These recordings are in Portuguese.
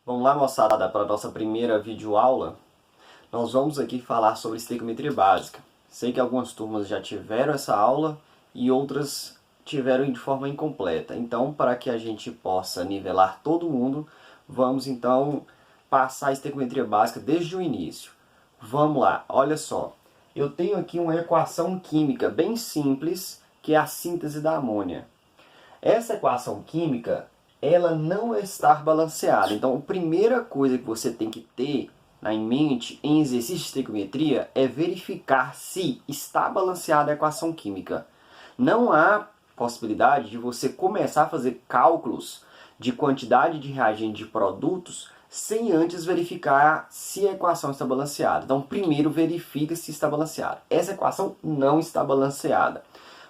Vamos lá, moçada, para a nossa primeira videoaula. Nós vamos aqui falar sobre estequiometria básica. Sei que algumas turmas já tiveram essa aula e outras tiveram de forma incompleta. Então, para que a gente possa nivelar todo mundo, vamos então passar a estequiometria básica desde o início. Vamos lá, olha só. Eu tenho aqui uma equação química bem simples, que é a síntese da amônia. Essa equação química, ela não está balanceada. Então, a primeira coisa que você tem que ter em mente em exercício de estequiometria é verificar se está balanceada a equação química. Não há possibilidade de você começar a fazer cálculos de quantidade de reagente de produtos sem antes verificar se a equação está balanceada. Então, primeiro verifica se está balanceada. Essa equação não está balanceada.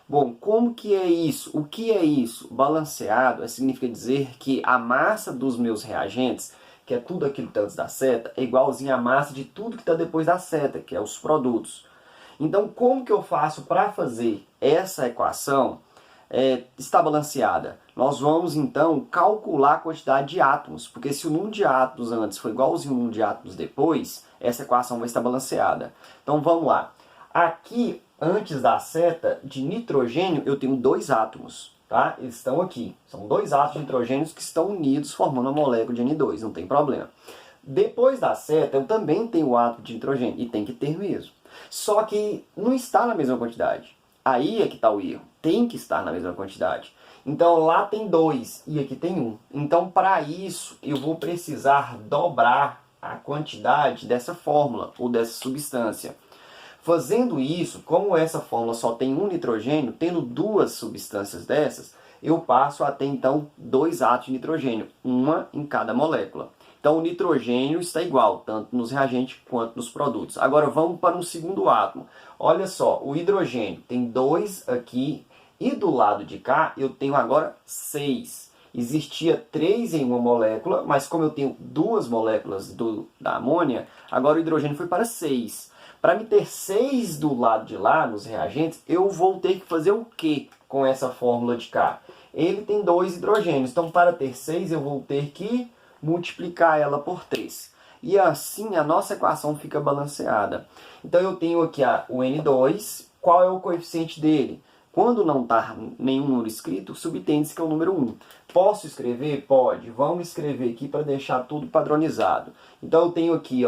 Bom, como que é isso? O que é isso? Balanceado significa dizer que a massa dos meus reagentes, que é tudo aquilo que está antes da seta, é igualzinho à massa de tudo que está depois da seta, que é os produtos. Então, como que eu faço para fazer essa equação estar balanceada? Nós vamos, então, calcular a quantidade de átomos, porque se o número de átomos antes for igualzinho ao número de átomos depois, essa equação vai estar balanceada. Então, vamos lá. Aqui, antes da seta de nitrogênio, eu tenho dois átomos, tá? Eles estão aqui. São dois átomos de nitrogênio que estão unidos formando a molécula de N2, não tem problema. Depois da seta, eu também tenho o átomo de nitrogênio, e tem que ter mesmo. Só que não está na mesma quantidade. Aí é que está o erro. Tem que estar na mesma quantidade. Então, lá tem 2 e aqui tem 1. Então, para isso, eu vou precisar dobrar a quantidade dessa fórmula, ou dessa substância. Fazendo isso, como essa fórmula só tem um nitrogênio, tendo duas substâncias dessas, eu passo a ter então 2 átomos de nitrogênio, uma em cada molécula. Então o nitrogênio está igual, tanto nos reagentes quanto nos produtos. Agora vamos para um segundo átomo. Olha só, o hidrogênio tem 2 aqui e do lado de cá eu tenho agora 6. Existia 3 em uma molécula, mas como eu tenho 2 moléculas da amônia, agora o hidrogênio foi para 6. Para me ter 6 do lado de lá, nos reagentes, eu vou ter que fazer o que com essa fórmula de cá? Ele tem 2 hidrogênios, então para ter 6 eu vou ter que multiplicar ela por 3. E assim a nossa equação fica balanceada. Então eu tenho aqui o N2, qual é o coeficiente dele? Quando não está nenhum número escrito, subtende-se que é o número 1. Posso escrever? Pode. Vamos escrever aqui para deixar tudo padronizado. Então eu tenho aqui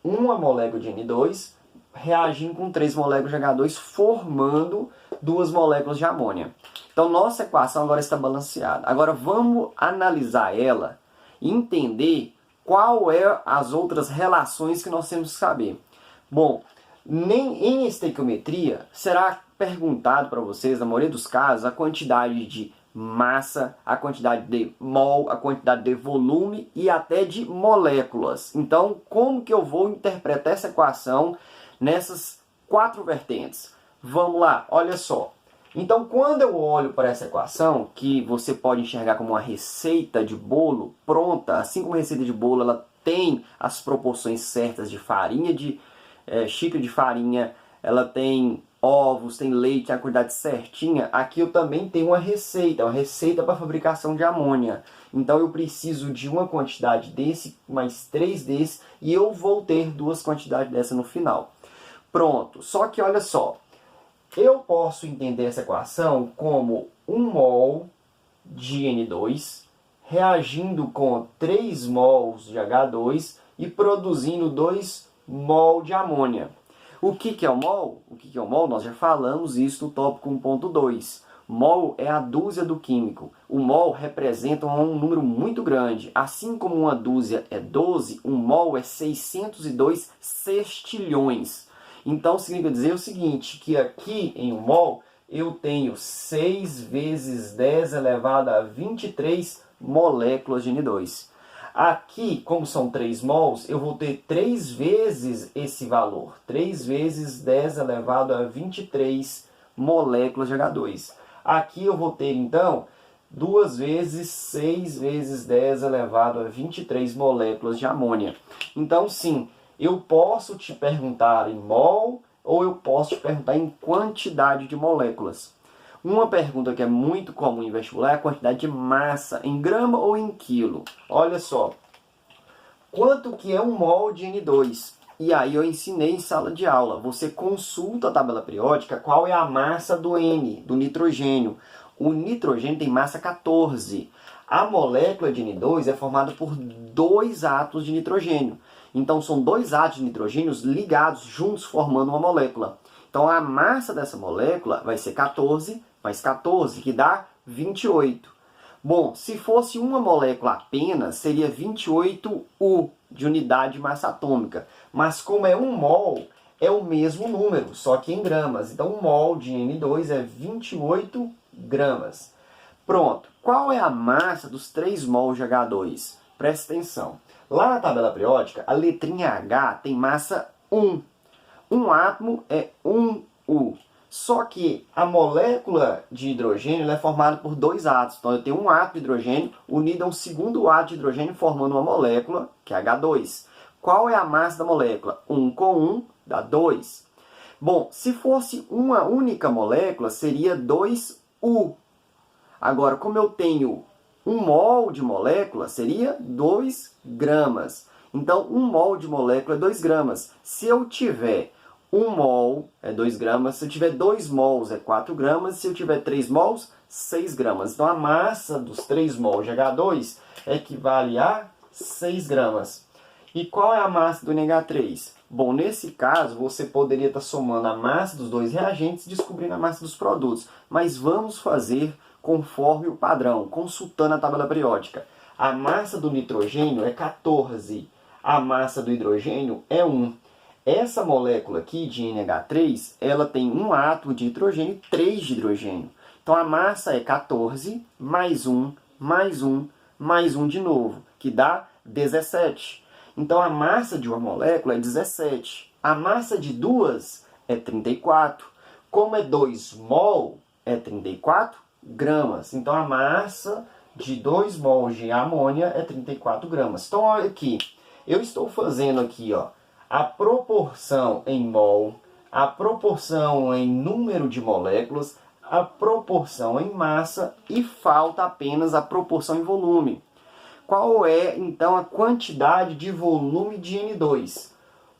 uma molécula de N2, reagindo com 3 moléculas de H2, formando 2 moléculas de amônia. Então, nossa equação agora está balanceada. Agora, vamos analisar ela e entender qual é as outras relações que nós temos que saber. Bom, em estequiometria, será perguntado para vocês, na maioria dos casos, a quantidade de massa, a quantidade de mol, a quantidade de volume e até de moléculas. Então, como que eu vou interpretar essa equação nessas 4 vertentes? Vamos lá, olha só. Então, quando eu olho para essa equação, que você pode enxergar como uma receita de bolo pronta, assim como a receita de bolo ela tem as proporções certas de farinha, xícara de farinha, ela tem ovos, tem leite, a quantidade certinha, aqui eu também tenho uma receita para a fabricação de amônia. Então eu preciso de uma quantidade desse, mais 3 desse, e eu vou ter 2 quantidades dessa no final. Pronto, só que olha só, eu posso entender essa equação como 1 mol de N2 reagindo com 3 mols de H2 e produzindo 2 mol de amônia. O que é o mol? O que é o mol? Nós já falamos isso no tópico 1.2. Mol é a dúzia do químico. O mol representa um número muito grande. Assim como uma dúzia é 12, um mol é 602 sextilhões. Então significa dizer o seguinte, que aqui em um mol eu tenho 6 vezes 10 elevado a 23 moléculas de N2. Aqui, como são 3 mols, eu vou ter 3 vezes esse valor. 3 vezes 10 elevado a 23 moléculas de H2. Aqui eu vou ter, então, 2 vezes 6 vezes 10 elevado a 23 moléculas de amônia. Então, sim, eu posso te perguntar em mol ou eu posso te perguntar em quantidade de moléculas. Uma pergunta que é muito comum em vestibular é a quantidade de massa, em grama ou em quilo. Olha só, Quanto que é um mol de N2? E aí eu ensinei em sala de aula. Você consulta a tabela periódica qual é a massa do N, do nitrogênio. O nitrogênio tem massa 14. A molécula de N2 é formada por 2 átomos de nitrogênio. Então são 2 átomos de nitrogênio ligados juntos formando uma molécula. Então a massa dessa molécula vai ser 14 mais 14, que dá 28. Bom, se fosse uma molécula apenas, seria 28U, de unidade de massa atômica. Mas como é um mol, é o mesmo número, só que em gramas. Então, um mol de N2 é 28 gramas. Pronto. Qual é a massa dos 3 mols de H2? Presta atenção. Lá na tabela periódica, a letrinha H tem massa 1. Um átomo é 1U. Só que a molécula de hidrogênio é formada por 2 átomos. Então, eu tenho um átomo de hidrogênio unido a um segundo átomo de hidrogênio formando uma molécula, que é H2. Qual é a massa da molécula? 1 com 1 dá 2. Bom, se fosse uma única molécula, seria 2U. Agora, como eu tenho 1 mol de molécula, seria 2 gramas. Então, 1 mol de molécula é 2 gramas. Se eu tiver 1 mol é 2 gramas, se eu tiver 2 mols é 4 gramas, se eu tiver 3 mols, 6 gramas. Então a massa dos 3 mols de H2 equivale a 6 gramas. E qual é a massa do NH3? Bom, nesse caso você poderia estar somando a massa dos dois reagentes e descobrindo a massa dos produtos. Mas vamos fazer conforme o padrão, consultando a tabela periódica. A massa do nitrogênio é 14, a massa do hidrogênio é 1. Essa molécula aqui de NH3, ela tem um átomo de hidrogênio e 3 de hidrogênio. Então a massa é 14 mais 1, mais 1, mais 1 de novo, que dá 17. Então a massa de uma molécula é 17. A massa de duas é 34. Como é 2 mol, é 34 gramas. Então a massa de 2 mols de amônia é 34 gramas. Então olha aqui, eu estou fazendo aqui, ó, a proporção em mol, a proporção em número de moléculas, a proporção em massa e falta apenas a proporção em volume. Qual é, então, a quantidade de volume de N2?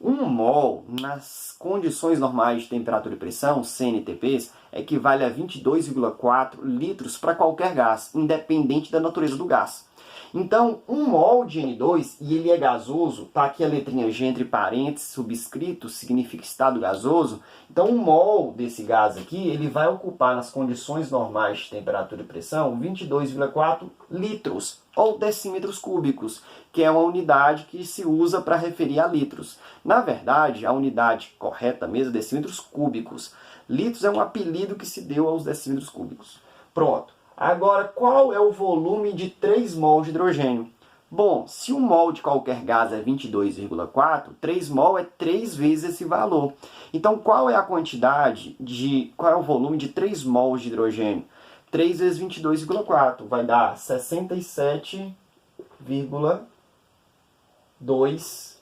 1 mol, nas condições normais de temperatura e pressão, CNTPs, equivale a 22,4 litros para qualquer gás, independente da natureza do gás. Então, 1 mol de N2, e ele é gasoso, está aqui a letrinha G entre parênteses, subscrito, significa estado gasoso. Então, 1 mol desse gás aqui, ele vai ocupar nas condições normais de temperatura e pressão 22,4 litros, ou decímetros cúbicos, que é uma unidade que se usa para referir a litros. Na verdade, a unidade correta mesmo é decímetros cúbicos. Litros é um apelido que se deu aos decímetros cúbicos. Pronto. Agora, qual é o volume de 3 mols de hidrogênio? Bom, se 1 mol de qualquer gás é 22,4, 3 mol é 3 vezes esse valor. Então, qual é a quantidade qual é o volume de 3 mols de hidrogênio? 3 vezes 22,4 vai dar 67,2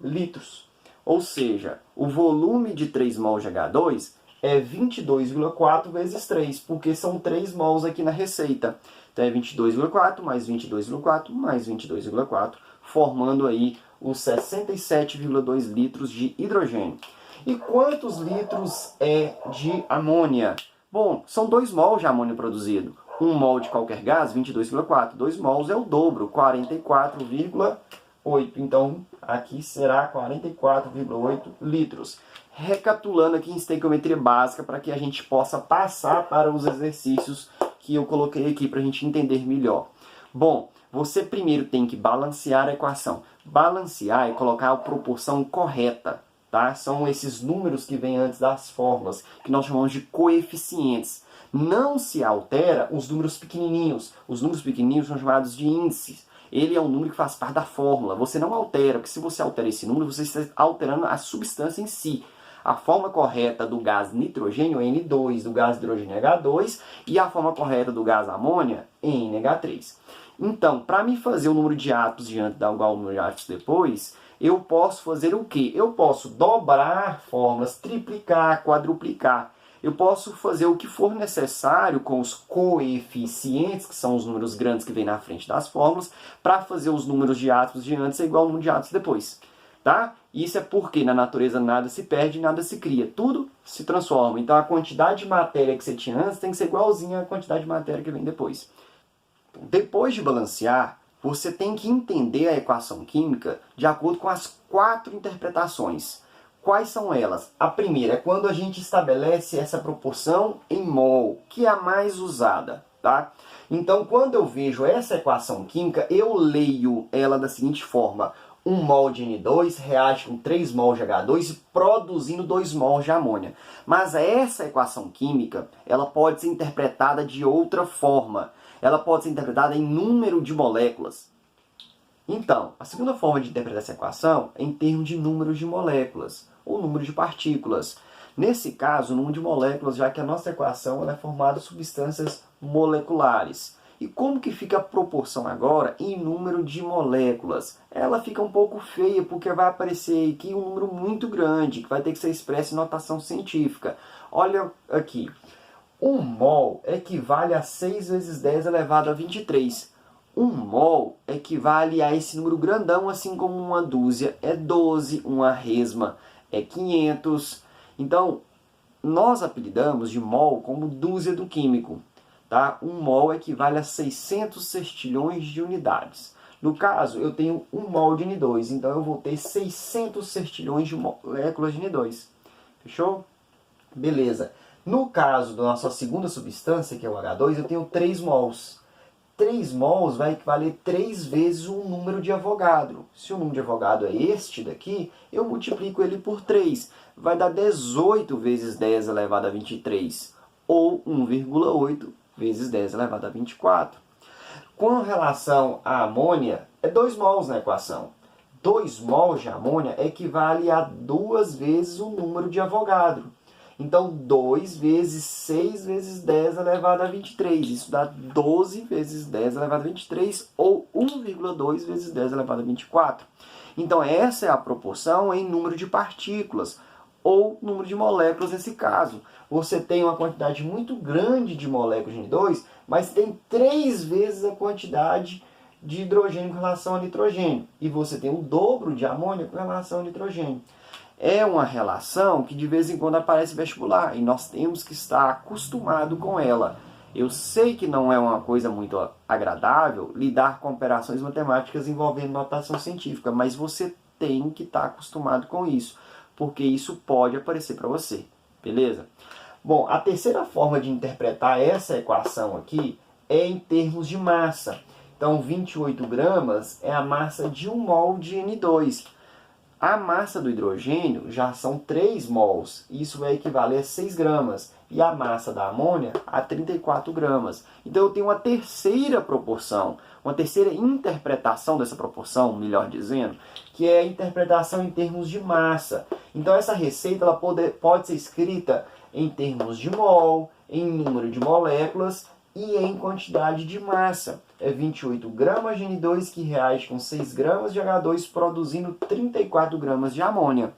litros. Ou seja, o volume de 3 mols de H2 é 22,4 vezes 3, porque são 3 mols aqui na receita. Então é 22,4 mais 22,4 mais 22,4, formando aí os 67,2 litros de hidrogênio. E quantos litros é de amônia? Bom, são 2 mols de amônia produzido. 1 mol de qualquer gás, 22,4. 2 mols é o dobro, 44,8. Então, aqui será 44,8 litros. Recapitulando aqui em estequiometria básica, para que a gente possa passar para os exercícios que eu coloquei aqui para a gente entender melhor. Bom, você primeiro tem que balancear a equação. Balancear é colocar a proporção correta, tá? São esses números que vêm antes das fórmulas, que nós chamamos de coeficientes. Não se altera os números pequenininhos. Os números pequenininhos são chamados de índices. Ele é um número que faz parte da fórmula. Você não altera, porque se você altera esse número, você está alterando a substância em si. A forma correta do gás nitrogênio é N2, do gás hidrogênio é H2, e a forma correta do gás amônia é NH3. Então, para me fazer o número de átomos diante da igual ao número de átomos depois, eu posso fazer o quê? Eu posso dobrar fórmulas, triplicar, quadruplicar. eu posso fazer o que for necessário com os coeficientes, que são os números grandes que vêm na frente das fórmulas, para fazer os números de átomos de antes ser igual ao número de átomos depois. Tá? Isso é porque na natureza nada se perde, nada se cria. Tudo se transforma. Então a quantidade de matéria que você tinha antes tem que ser igualzinha à quantidade de matéria que vem depois. Depois de balancear, você tem que entender a equação química de acordo com as 4 interpretações. Quais são elas? A primeira é quando a gente estabelece essa proporção em mol, que é a mais usada. Tá? Então, quando eu vejo essa equação química, eu leio ela da seguinte forma: 1 mol de N2 reage com 3 mol de H2, produzindo 2 mol de amônia. Mas essa equação química, ela pode ser interpretada de outra forma. Ela pode ser interpretada em número de moléculas. Então, a segunda forma de interpretar essa equação é em termos de números de moléculas, ou número de partículas. Nesse caso, o número de moléculas, já que a nossa equação ela é formada de substâncias moleculares. E como que fica a proporção agora em número de moléculas? Ela fica um pouco feia, porque vai aparecer aqui um número muito grande, que vai ter que ser expresso em notação científica. Olha aqui. 1 mol equivale a 6 vezes 10 elevado a 23. 1 mol equivale a esse número grandão, assim como uma dúzia é 12, uma resma é 500. Então, nós apelidamos de mol como dúzia do químico. Tá? 1 mol equivale a 600 sextilhões de unidades. No caso, eu tenho 1 mol de N2, então eu vou ter 600 sextilhões de moléculas de N2. Fechou? Beleza. No caso da nossa segunda substância, que é o H2, eu tenho 3 mols. 3 mols vai equivaler 3 vezes o número de Avogadro. Se o número de Avogadro é este daqui, eu multiplico ele por 3. Vai dar 18 vezes 10 elevado a 23, ou 1,8 vezes 10 elevado a 24. Com relação à amônia, é 2 mols na equação. 2 mols de amônia equivale a 2 vezes o número de Avogadro. Então, 2 vezes 6 vezes 10 elevado a 23. Isso dá 12 vezes 10 elevado a 23, ou 1,2 vezes 10 elevado a 24. Então, essa é a proporção em número de partículas, ou número de moléculas nesse caso. Você tem uma quantidade muito grande de moléculas de N2, mas tem 3 vezes a quantidade de hidrogênio com relação a nitrogênio. E você tem o dobro de amônia com relação a nitrogênio. É uma relação que de vez em quando aparece em vestibular e nós temos que estar acostumados com ela. Eu sei que não é uma coisa muito agradável lidar com operações matemáticas envolvendo notação científica, mas você tem que estar acostumado com isso, porque isso pode aparecer para você, beleza? Bom, a terceira forma de interpretar essa equação aqui é em termos de massa. Então, 28 gramas é a massa de 1 mol de N2. A massa do hidrogênio já são 3 mols, isso vai equivaler a 6 gramas. E a massa da amônia a 34 gramas. Então eu tenho uma terceira proporção, uma terceira interpretação dessa proporção, melhor dizendo, que é a interpretação em termos de massa. Então essa receita ela pode ser escrita em termos de mol, em número de moléculas e em quantidade de massa. É 28 gramas de N2 que reage com 6 gramas de H2, produzindo 34 gramas de amônia.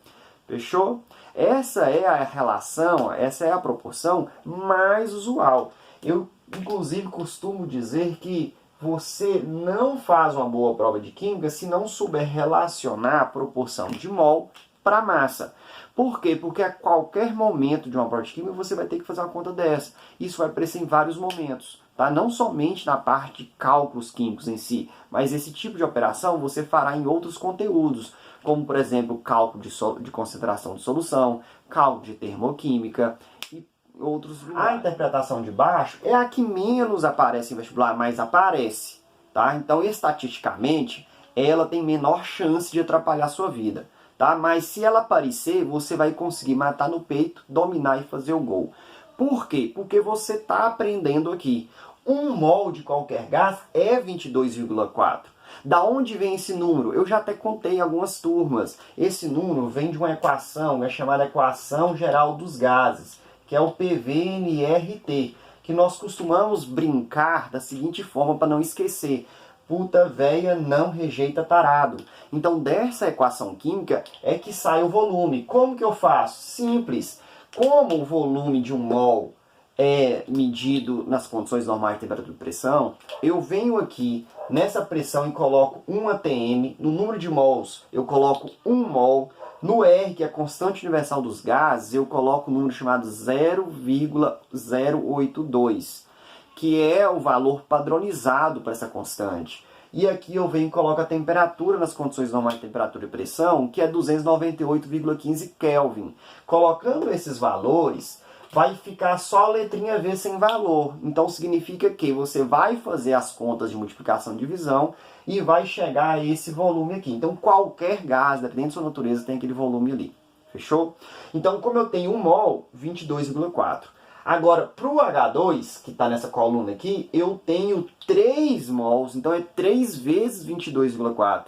Fechou? Essa é a relação, essa é a proporção mais usual. Eu, inclusive, costumo dizer que você não faz uma boa prova de química se não souber relacionar a proporção de mol para massa. Por quê? Porque a qualquer momento de uma prova de química você vai ter que fazer uma conta dessa. Isso vai aparecer em vários momentos. Tá? Não somente na parte de cálculos químicos em si, mas esse tipo de operação você fará em outros conteúdos, como, por exemplo, cálculo de concentração de solução, cálculo de termoquímica e outros lugares. A interpretação de baixo é a que menos aparece em vestibular, mas aparece. Tá? Então, estatisticamente, ela tem menor chance de atrapalhar a sua vida. Tá? Mas se ela aparecer, você vai conseguir matar no peito, dominar e fazer o gol. Por quê? Porque você está aprendendo aqui. 1 mol de qualquer gás é 22,4. Da onde vem esse número? Eu já até contei em algumas turmas. Esse número vem de uma equação, é chamada equação geral dos gases, que é o PVNRT, que nós costumamos brincar da seguinte forma para não esquecer. Puta véia não rejeita tarado. Então, dessa equação química é que sai o volume. Como que eu faço? Simples. Como o volume de um mol é medido nas condições normais de temperatura e pressão, eu venho aqui nessa pressão e coloco 1 atm, no número de mols eu coloco 1 mol, no R, que é a constante universal dos gases, eu coloco um número chamado 0,082, que é o valor padronizado para essa constante. E aqui eu venho e coloco a temperatura nas condições normais de temperatura e pressão, que é 298,15 Kelvin. Colocando esses valores, vai ficar só a letrinha V sem valor. Então significa que você vai fazer as contas de multiplicação e divisão e vai chegar a esse volume aqui. Então qualquer gás, dependendo da sua natureza, tem aquele volume ali. Fechou? Então como eu tenho 1 mol, 22,4. Agora, para o H2, que está nessa coluna aqui, eu tenho 3 mols. Então é 3 vezes 22,4.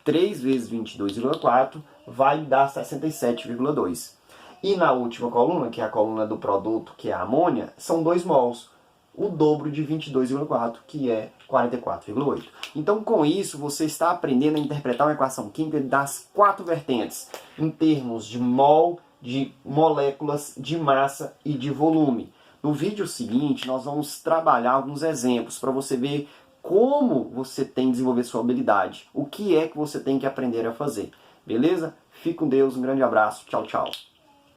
3 vezes 22,4 vai dar 67,2. E na última coluna, que é a coluna do produto, que é a amônia, são 2 mols. O dobro de 22,4, que é 44,8. Então, com isso, você está aprendendo a interpretar uma equação química das 4 vertentes, em termos de mol, de moléculas, de massa e de volume. No vídeo seguinte, nós vamos trabalhar alguns exemplos para você ver como você tem que desenvolver sua habilidade. O que é que você tem que aprender a fazer. Beleza? Fique com Deus, um grande abraço. Tchau, tchau.